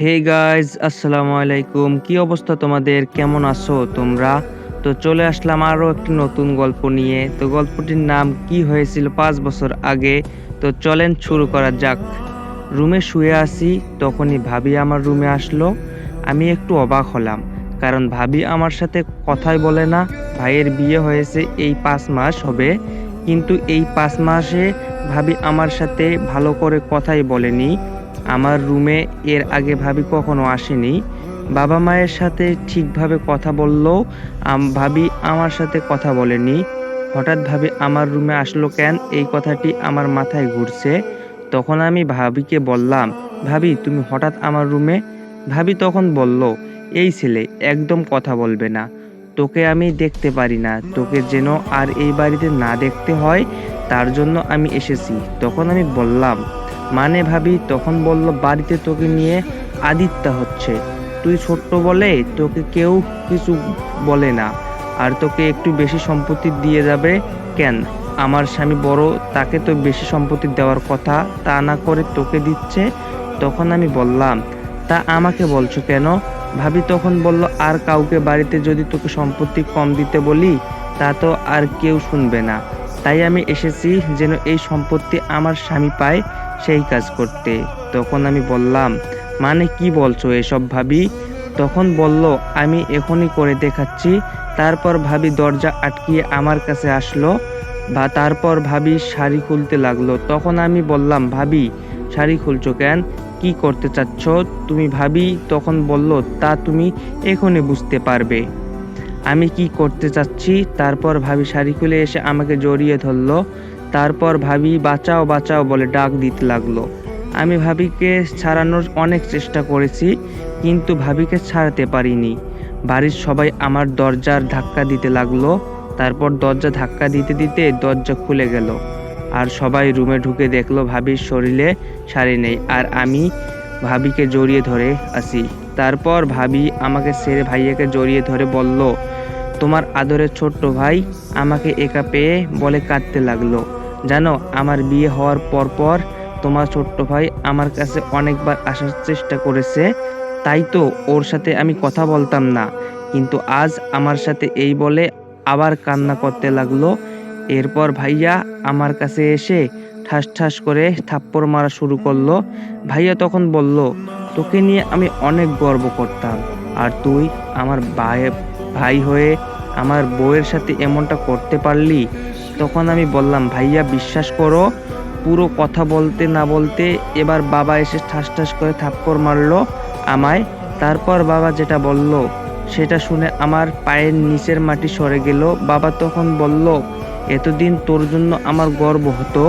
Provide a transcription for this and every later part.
Hey guys, আসসালামু আলাইকুম। কি অবস্থা তোমাদের? কেমন আছো তোমরা? তো চলে আসলাম আরো একটি নতুন গল্প নিয়ে। তো গল্পটির নাম কি হয়েছিল 5 বছর আগে। তো চলেন শুরু করা যাক। রুমে শুয়ে আছি, তখনই ভাবি আমার রুমে আসলো। আমি একটু অবাক হলাম, কারণ ভাবি আমার সাথে কথাই বলে না। ভাইয়ের বিয়ে হয়েছে এই 5 মাস হবে, কিন্তু এই 5 মাসে ভাবি আমার সাথে ভালো করে কথাই বলেনি। আমার রুমে এর আগে ভাবি কখনো আসেনি। বাবা মায়ের সাথে ঠিকভাবে কথা বললেও ভাবি আমার সাথে কথা বলেনি। হঠাৎ ভাবি আমার রুমে আসলো কেন, এই কথাটি আমার মাথায় ঘুরছে। তখন আমি ভাবিকে বললাম, ভাবি তুমি হঠাৎ আমার রুমে? ভাবি তখন বলল, এই ছেলে একদম কথা বলবে না, তোকে আমি দেখতে পারি না, তোকে যেন আর এই বাড়িতে না দেখতে হয়, তার জন্য আমি এসেছি। তখন আমি বললাম, মানে ভাবি? তখন বলল, বাড়িতে তোকে নিয়ে আদিত্যা হচ্ছে, তুই ছোট্ট বলে তোকে কেউ কিছু বলে না, আর তোকে একটু বেশি সম্পত্তি দিয়ে যাবে। কেন? আমার স্বামী বড়, তাকে তো বেশি সম্পত্তি দেওয়ার কথা, তা না করে তোকে দিচ্ছে। তখন আমি বললাম, তা আমাকে বলছো কেন? ভাবি তখন বলল, আর কাউকে বাড়িতে যদি তোকে সম্পত্তি কম দিতে বলি, তা তো আর কেউ শুনবে না, তাই আমি এসেছি যেন এই সম্পত্তি আমার স্বামী পায়, সেই কাজ করতে। তখন আমি বললাম, মানে কি বলছো এসব ভাবি? তখন বলল, আমি এখনই করে দেখাচ্ছি। তারপর ভাবি দরজা আটকিয়ে আমার কাছে আসলো, বা তারপর ভাবি শাড়ি খুলতে লাগলো। তখন আমি বললাম, ভাবি শাড়ি খুলছো কেন, কি করতে চাচ্ছ তুমি? ভাবি তখন বলল, তা তুমি এখনই বুঝতে পারবে আমি কি করতে চাচ্ছি। তারপর ভাবি শাড়ি খুলে এসে আমাকে জড়িয়ে ধরলো। তারপর ভাবি বাঁচাও বাঁচাও বলে ডাক দিতে লাগলো। আমি ভাবিকে ছাড়ানোর অনেক চেষ্টা করেছি, কিন্তু ভাবিকে ছাড়াতে পারিনি। বাড়ির সবাই আমার দরজার ধাক্কা দিতে লাগলো। তারপর দরজা ধাক্কা দিতে দিতে দরজা খুলে গেল, আর সবাই রুমে ঢুকে দেখলো ভাবির শরীরে শাড়ি নেই, আর আমি ভাবিকে জড়িয়ে ধরে আছি। তারপর ভাবি আমাকে ছেড়ে ভাইয়াকে জড়িয়ে ধরে বলল, তোমার আদরের ছোট্ট ভাই আমাকে একা পেয়ে বলে কাঁদতে লাগলো। জানো, আমার বিয়ে হওয়ার পর তোমার ছোট্ট ভাই আমার কাছে অনেকবার আসার চেষ্টা করেছে, তাই তো ওর সাথে আমি কথা বলতাম না, কিন্তু আজ আমার সাথে এই বলে আবার কান্না করতে লাগলো। এরপর ভাইয়া আমার কাছে এসে ঠাস ঠাস করে থাপ্পড় মারা শুরু করলো। ভাইয়া তখন বলল, তোকে নিয়ে আমি অনেক গর্ব করতাম, আর তুই আমার ভাই হয়ে আমার বউয়ের সাথে এমনটা করতে পারলি। তখন আমি বললাম, ভাইয়া বিশ্বাস করো। পুরো কথা বলতে না বলতে এবার বাবা এসে ঠাস ঠাস করে থাপ্পড় মারলো আমায়। তারপর বাবা যেটা বলল সেটা শুনে আমার পায়ের নিচের মাটি সরে গেল। বাবা তখন বলল, এতদিন তোর জন্য আমার গর্ব হতো,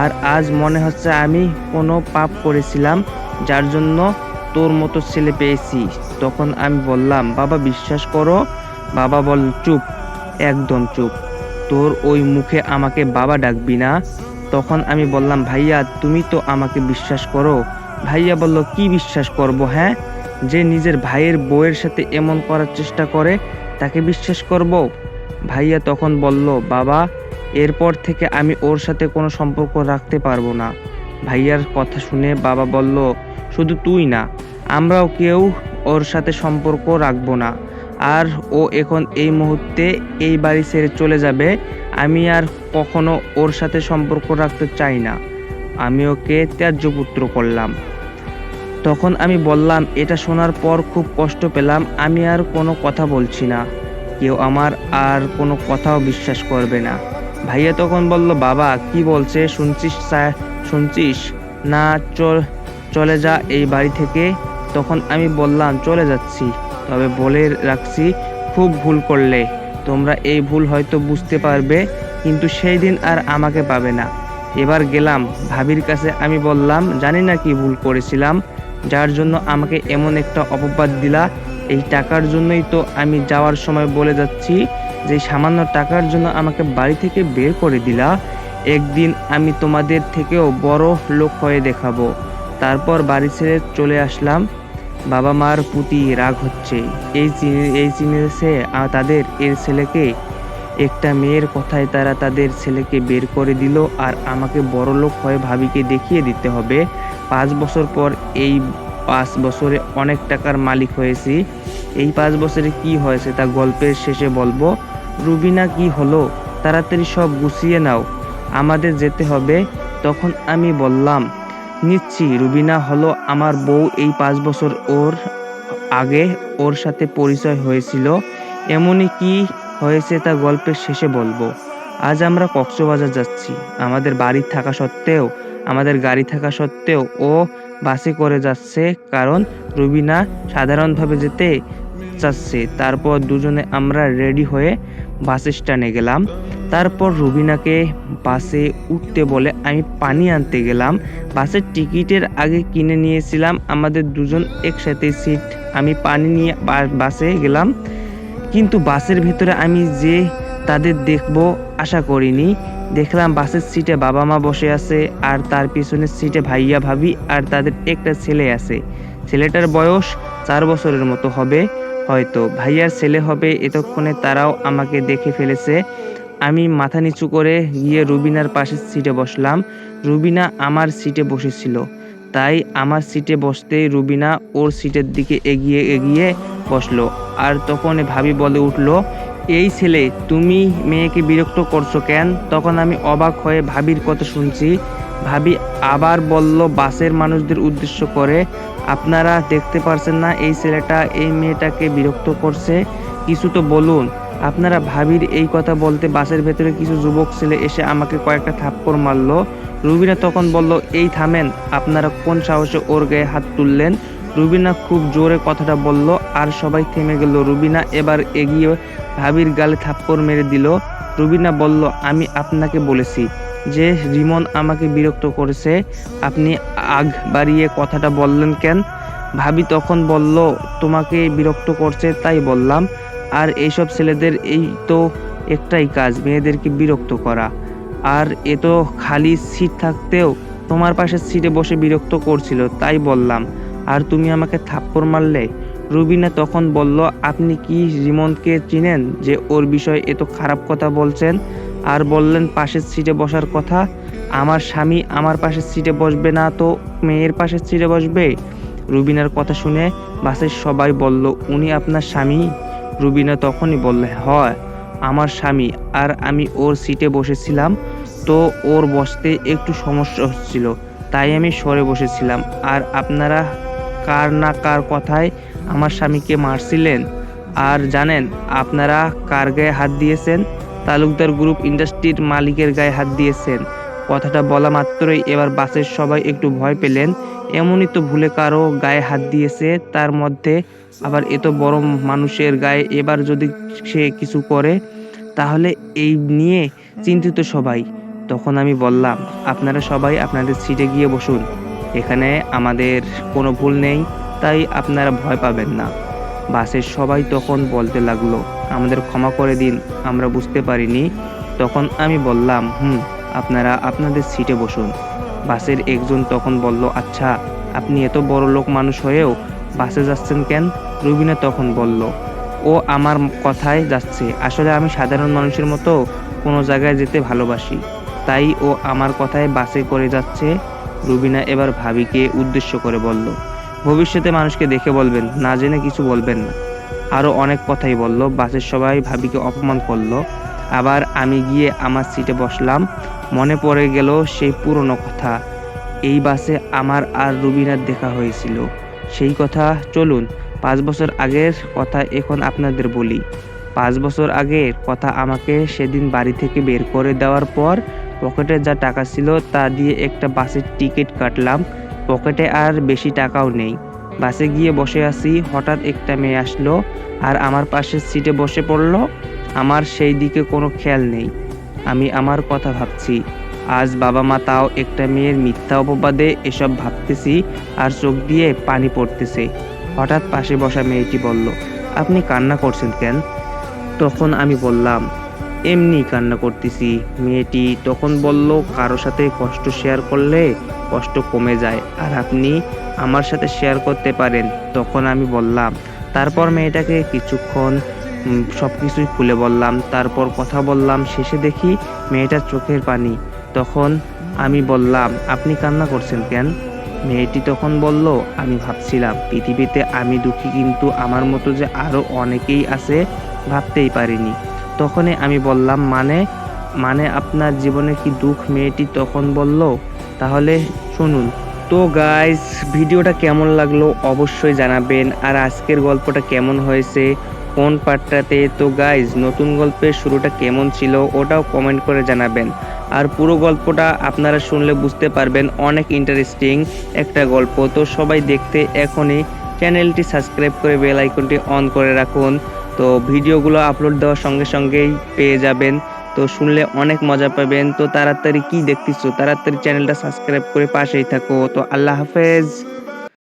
আর আজ মনে হচ্ছে আমি কোনো পাপ করেছিলাম, যার জন্য তোর মতো ছেলে পেয়েছি। তখন আমি বললাম, বাবা বিশ্বাস করো। বাবা বল, চুপ, একদম চুপ, তোর ওই মুখে আমাকে বাবা ডাকবি না। তখন আমি বললাম, ভাইয়া তুমি তো আমাকে বিশ্বাস করো। ভাইয়া বলল, কি বিশ্বাস করব? হ্যাঁ, যে নিজের ভাইয়ের বউয়ের সাথে এমন করার চেষ্টা করে, তাকে বিশ্বাস করব? ভাইয়া তখন বলল, বাবা এরপর থেকে আমি ওর সাথে কোনো সম্পর্ক রাখতে পারবো না। ভাইয়ার কথা শুনে বাবা বলল, শুধু তুই না, আমরাও কেউ ওর সাথে সম্পর্ক রাখবো না, আর ও এখন এই মুহূর্তে এই বাড়ি ছেড়ে চলে যাবে। আমি আর কখনো ওর সাথে সম্পর্ক রাখতে চাই না। আমি ওকে ত্যায্য পুত্র করলাম। তখন আমি বললাম, এটা শোনার পর খুব কষ্ট পেলাম, আমি আর কোনো কথা বলছি না, কেউ আমার আর কোনো কথাও বিশ্বাস করবে না। ভাইয়া তখন বলল, বাবা কি বলছে শুনছিস? শুনছিস না? চলে যা এই বাড়ি থেকে। তখন আমি বললাম, চলে যাচ্ছি, তবে বলে রাখছি, খুব ভুল করলে তোমরা এই ভুল হয়তো বুঝতে পারবে, কিন্তু সেই দিন আর আমাকে পাবে না। এবার গেলাম ভাবির কাছে, আমি বললাম, জানি না কি ভুল করেছিলাম, যার জন্য আমাকে এমন একটা অপবাদ দিলা। এই টাকার জন্যই তো আমি যাওয়ার সময় বলে যাচ্ছি, যে সামান্য টাকার জন্য আমাকে বাড়ি থেকে বের করে দিলা। একদিন আমি তোমাদের থেকেও বড় লোক হয়ে দেখাবো। তারপর বাড়ি ছেড়ে চলে আসলাম। বাবা মার প্রতি রাগ হচ্ছে, এই চিনেছে তাদের এর ছেলেকে। একটা মেয়ের কথায় তারা তাদের ছেলেকে বের করে দিল, আর আমাকে বড়লোক হয়ে ভাবিকে দেখিয়ে দিতে হবে। 5 বছর পর এই 5 বছরে অনেক টাকার মালিক হয়েছি। এই 5 বছরে কি হয়েছে তা গল্পের শেষে বলবো। রুবিনা, কি হলো? তাড়াতাড়ি সব গুছিয়ে নাও, আমাদের যেতে হবে। তখন আমি বললাম, নিচ্ছি। রুবিনা হলো আমার বউ। এই 5 বছর আগে ওর সাথে পরিচয় হয়েছিল। এমনই কি হয়েছে তা গল্পের শেষে বলবো। আজ আমরা কক্সবাজার যাচ্ছি। আমাদের গাড়ি থাকা সত্ত্বেও ও বাসে করে যাচ্ছে, কারণ রুবিনা সাধারণভাবে যেতে চাচ্ছে। তারপর দুজনে আমরা রেডি হয়ে বাস স্ট্যান্ডে গেলাম। তারপর রুবিনাকে বাসে উঠতে বলে আমি পানি আনতে গেলাম। বাসের টিকিটের আগে কিনে নিয়েছিলাম আমাদের দুজন একসাথে সিট। আমি পানি নিয়ে বাসে গেলাম, কিন্তু বাসের ভেতরে আমি যে তাদের দেখব আশা করিনি। দেখলাম বাসের সিটে বাবা মা বসে আছে, আর তার পিছনের সিটে ভাইয়া ভাবি আর তাদের একটা ছেলে আছে। ছেলেটার বয়স 4 বছরের মতো হবে হয়তো। ভাইয়ার ছেলে হবে। এতক্ষণে তারাও আমাকে দেখে ফেলেছে। আমি মাথা নিচু করে গিয়ে রুবিনার পাশের সিটে বসলাম। রুবিনা আমার সিটে বসেছিল, তাই আমার সিটে বসতেই রুবিনা ওর সিটের দিকে এগিয়ে এগিয়ে বসলো। আর তখন ভাবি বলে উঠল, এই ছেলে, তুমি মেয়েকে বিরক্ত করছো কেন? তখন আমি অবাক হয়ে ভাবির কথা শুনছি। ভাবি আবার বলল বাসের মানুষদের উদ্দেশ্য করে, আপনারা দেখতে পারছেন না এই ছেলেটা এই মেয়েটাকে বিরক্ত করছে? কিছু তো বলুন। আপনারা ভাবির এই কথা বলতে বাসের ভেতরে কিছু যুবক ছেলে এসে আমাকে কয়েকটা থাপ্পড় মারলো। রুবিনা তখন বলল, এই থামেন, আপনারা কোন সাহসে ওর গায়ে হাত তুললেন? রুবিনা খুব জোরে কথাটা বলল, আর সবাই থেমে গেল। রুবিনা এবার এগিয়ে ভাবির গালে থাপ্পড় মেরে দিল। রুবিনা বলল, আমি আপনাকে বলেছি যে রিমন আমাকে বিরক্ত করেছে, আপনি আগ বাড়িয়ে কথাটা বললেন কেন? ভাবি তখন বলল, তোমাকে বিরক্ত করছে তাই বললাম। আর এইসব ছেলেদের এই তো একটাই কাজ, মেয়েদেরকে বিরক্ত করা। আর এ তো খালি সিট থাকতেও তোমার পাশের সিটে বসে বিরক্ত করছিল, তাই বললাম। আর তুমি আমাকে থাপ্পড় মারলে। রুবিনা তখন বলল, আপনি কি রিমনকে চিনেন যে ওর বিষয়ে এত খারাপ কথা বলছেন? আর বললেন পাশের সিটে বসার কথা। আমার স্বামী আমার পাশের সিটে বসবে না তো মেয়ের পাশের সিটে বসবে? রুবিনার কথা শুনে বাসের সবাই বলল, উনি আপনার স্বামী? রুবিনা তখনই বলল, হয় আমার স্বামী। আর আমি ওর সিটে বসেছিলাম, তো ওর বসতে একটু সমস্যা হচ্ছিল, তাই আমি সরে বসেছিলাম। আর আপনারা কার না কার কথায় আমার স্বামীকে মারছিলেন। আর জানেন আপনারা কার গায়ে হাত দিয়েছেন? তালুকদার গ্রুপ ইন্ডাস্ট্রির মালিকের গায়ে হাত দিয়েছেন। কথাটা বলা মাত্রই এবার বাসের সবাই একটু ভয় পেলেন। এমনই তো ভুলে কারো গায়ে হাত দিয়েছে, তার মধ্যে আবার এত বড় মানুষের গায়ে। এবার যদি সে কিছু করে তাহলে এই নিয়ে চিন্তিত সবাই। তখন আমি বললাম, আপনারা সবাই আপনাদের সিটে গিয়ে বসুন, এখানে আমাদের কোনো ভুল নেই, তাই আপনারা ভয় পাবেন না। বাসের সবাই তখন বলতে লাগলো, আমাদের ক্ষমা করে দিন, আমরা বুঝতে পারিনি। তখন আমি বললাম, আপনারা আপনাদের সিটে বসুন। বাসের একজন তখন বলল, আচ্ছা, আপনি এত বড় লোক মানুষ হয়েও বাসে যাচ্ছেন কেন? রুবিনা তখন বলল, ও আমার কথায় যাচ্ছে। আসলে আমি সাধারণ মানুষের মতো কোনো জায়গায় যেতে ভালোবাসি, তাই ও আমার কথায় বাসে করে যাচ্ছে। রুবিনা এবার ভাবিকে উদ্দেশ্য করে বলল, ভবিষ্যতে মানুষকে দেখে বলবেন, না জেনে কিছু বলবেন না। আরও অনেক কথাই বলল। বাসের সবাই ভাবিকে অপমান করলো। আবার আমি গিয়ে আমার সিটে বসলাম। মনে পড়ে গেল সেই পুরনো কথা। এই বাসে আমার আর রুবিনার দেখা হয়েছিল সেই কথা। চলুন 5 বছর আগের কথা এখন আপনাদের বলি। 5 বছর আগের কথা। আমাকে সেদিন বাড়ি থেকে বের করে দেওয়ার পর পকেটে যা টাকা ছিল তা দিয়ে একটা বাসের টিকিট কাটলাম। পকেটে আর বেশি টাকাও নেই। বাসে গিয়ে বসে আছি, হঠাৎ একটা মেয়ে আসলো আর আমার পাশের সিটে বসে পড়লো। আমার সেই দিকে কোনো খেয়াল নেই। আমি আমার কথা ভাবছি। আজ বাবা মা, তাও একটা মেয়ের মিথ্যা অপবাদে এসব ভাবতেছি আর চোখ দিয়ে পানি পড়তেছে। হঠাৎ পাশে বসা মেয়েটি বলল, আপনি কান্না করছেন কেন? তখন আমি বললাম, এমনি কান্না করতেছি। মেয়েটি তখন বলল, কারো সাথে কষ্ট শেয়ার করলে কষ্ট কমে যায়, আর আপনি আমার সাথে শেয়ার করতে পারেন। তখন আমি বললাম, তারপর মেয়েটাকে কিছুক্ষণ সবকিছুই খুলে বললাম। তারপর কথা বললাম, শেষে দেখি মেয়েটার চোখের পানি। তখন আমি বললাম, আপনি কান্না করছেন কেন? মেয়েটি তখন বলল, আমি ভাবছিলাম পৃথিবীতে আমি দুঃখী, কিন্তু আমার মতো যে আরো অনেকেই আছে ভাবতেই পারিনি। তখনই আমি বললাম, মানে মানে আপনার জীবনে কি দুঃখ? মেয়েটি তখন বলল, তাহলে শুনুন। তো গাইস, ভিডিওটা কেমন লাগলো অবশ্যই জানাবেন, আর আজকের গল্পটা কেমন হয়েছে, কোন পার্টটাতে। তো গাইস, নতুন গল্পের শুরুটা কেমন ছিল ওটাও কমেন্ট করে জানাবেন। আর পুরো গল্পটা আপনারা শুনলে বুঝতে পারবেন, অনেক ইন্টারেস্টিং একটা গল্প। তো সবাই দেখতে এখনই চ্যানেলটি সাবস্ক্রাইব করে বেল আইকনটি অন করে রাখুন। তো ভিডিওগুলো আপলোড দেওয়ার সঙ্গে সঙ্গেই পেয়ে যাবেন। তো শুনলে অনেক মজা পাবেন। তো তাড়াতাড়ি কি দেখতেছো, তাড়াতাড়ি চ্যানেলটা সাবস্ক্রাইব করে পাশেই থাকো। তো আল্লাহ হাফেজ।